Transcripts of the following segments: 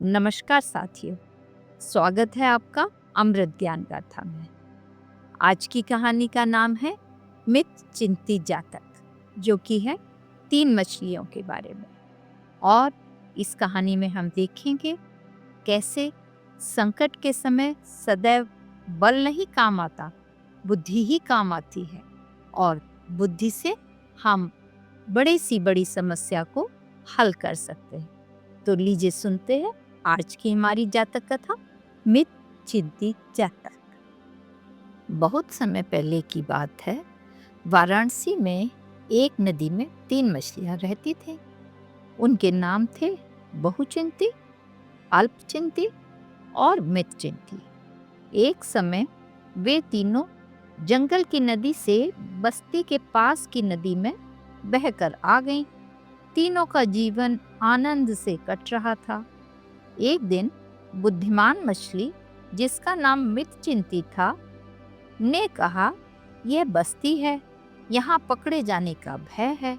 नमस्कार साथियों, स्वागत है आपका अमृत ज्ञान गाथा में। आज की कहानी का नाम है मित चिंती जातक, जो कि है 3 मछलियों के बारे में। और इस कहानी में हम देखेंगे कैसे संकट के समय सदैव बल नहीं काम आता, बुद्धि ही काम आती है और बुद्धि से हम बड़ी सी बड़ी समस्या को हल कर सकते हैं। तो लीजिए सुनते हैं आज की हमारी जातक कथा, मित चिंती जातक। बहुत समय पहले की बात है। वाराणसी में एक नदी में 3 मछलियां रहती थीं। उनके नाम थे बहुचिंती, अल्पचिंती और मितचिंती। एक समय वे तीनों जंगल की नदी से बस्ती के पास की नदी में बहकर आ गईं। तीनों का जीवन आनंद से कट रहा था। एक दिन बुद्धिमान मछली, जिसका नाम मितचिंती था, ने कहा, यह बस्ती है, यहाँ पकड़े जाने का भय है,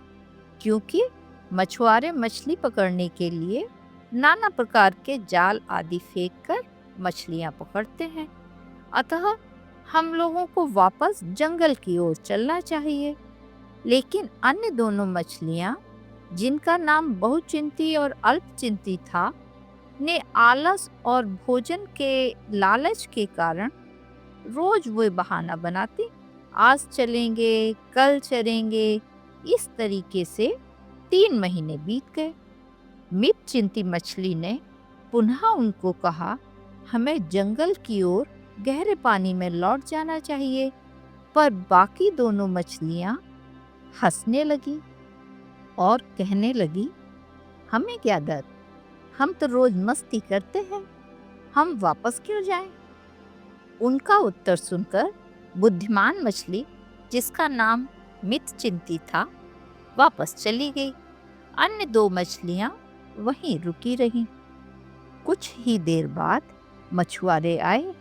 क्योंकि मछुआरे मछली पकड़ने के लिए नाना प्रकार के जाल आदि फेंककर मछलियाँ पकड़ते हैं। अतः हम लोगों को वापस जंगल की ओर चलना चाहिए। लेकिन अन्य दोनों मछलियाँ, जिनका नाम बहुचिंती और अल्पचिंती था, ने आलस और भोजन के लालच के कारण रोज वो बहाना बनाती, आज चलेंगे, कल चलेंगे। इस तरीके से 3 महीने बीत गए। मितचिंती मछली ने पुनः उनको कहा, हमें जंगल की ओर गहरे पानी में लौट जाना चाहिए। पर बाकी दोनों मछलियां हंसने लगी और कहने लगी, हमें क्या डर, हम तो रोज मस्ती करते हैं, हम वापस क्यों जाएं? उनका उत्तर सुनकर बुद्धिमान मछली, जिसका नाम मितचिंती था, वापस चली गई। अन्य 2 मछलियां वहीं रुकी रहीं। कुछ ही देर बाद मछुआरे आए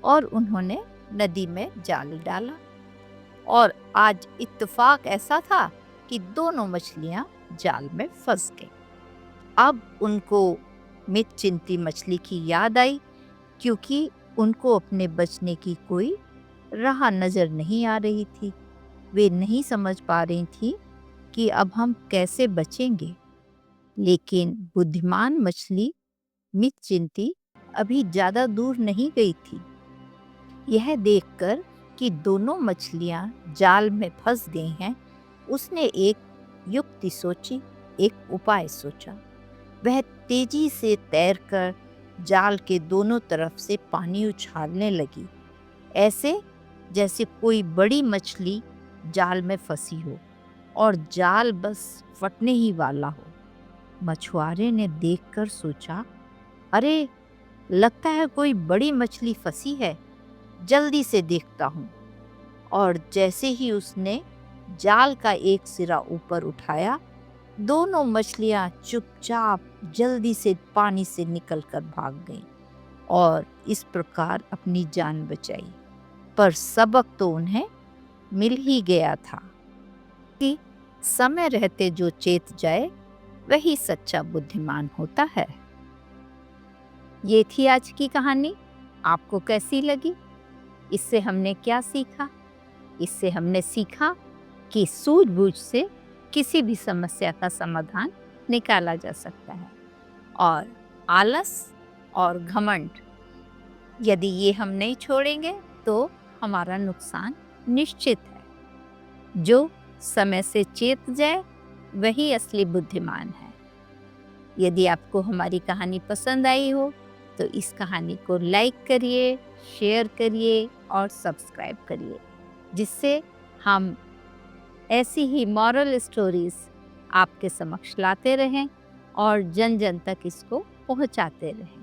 और उन्होंने नदी में जाल डाला। और आज इत्तेफाक ऐसा था कि दोनों मछलियां जाल में फंस गईं। अब उनको मितचिंती मछली की याद आई, क्योंकि उनको अपने बचने की कोई राह नजर नहीं आ रही थी। वे नहीं समझ पा रही थी कि अब हम कैसे बचेंगे। लेकिन बुद्धिमान मछली मितचिंती अभी ज्यादा दूर नहीं गई थी। यह देखकर कि दोनों मछलियां जाल में फंस गई हैं, उसने एक युक्ति सोची, एक उपाय सोचा। वह तेजी से तैरकर जाल के दोनों तरफ से पानी उछालने लगी, ऐसे जैसे कोई बड़ी मछली जाल में फंसी हो और जाल बस फटने ही वाला हो। मछुआरे ने देखकर सोचा, अरे, लगता है कोई बड़ी मछली फंसी है, जल्दी से देखता हूँ। और जैसे ही उसने जाल का एक सिरा ऊपर उठाया, दोनों मछलियां चुपचाप जल्दी से पानी से निकलकर भाग गईं और इस प्रकार अपनी जान बचाई। पर सबक तो उन्हें मिल ही गया था कि समय रहते जो चेत जाए, वही सच्चा बुद्धिमान होता है। ये थी आज की कहानी। आपको कैसी लगी? इससे हमने क्या सीखा? इससे हमने सीखा कि सूझबूझ से किसी भी समस्या का समाधान निकाला जा सकता है। और आलस और घमंड, यदि ये हम नहीं छोड़ेंगे तो हमारा नुकसान निश्चित है। जो समय से चेत जाए, वही असली बुद्धिमान है। यदि आपको हमारी कहानी पसंद आई हो तो इस कहानी को लाइक करिए, शेयर करिए और सब्सक्राइब करिए, जिससे हम ऐसी ही मॉरल स्टोरीज आपके समक्ष लाते रहें और जन जन तक इसको पहुंचाते रहें।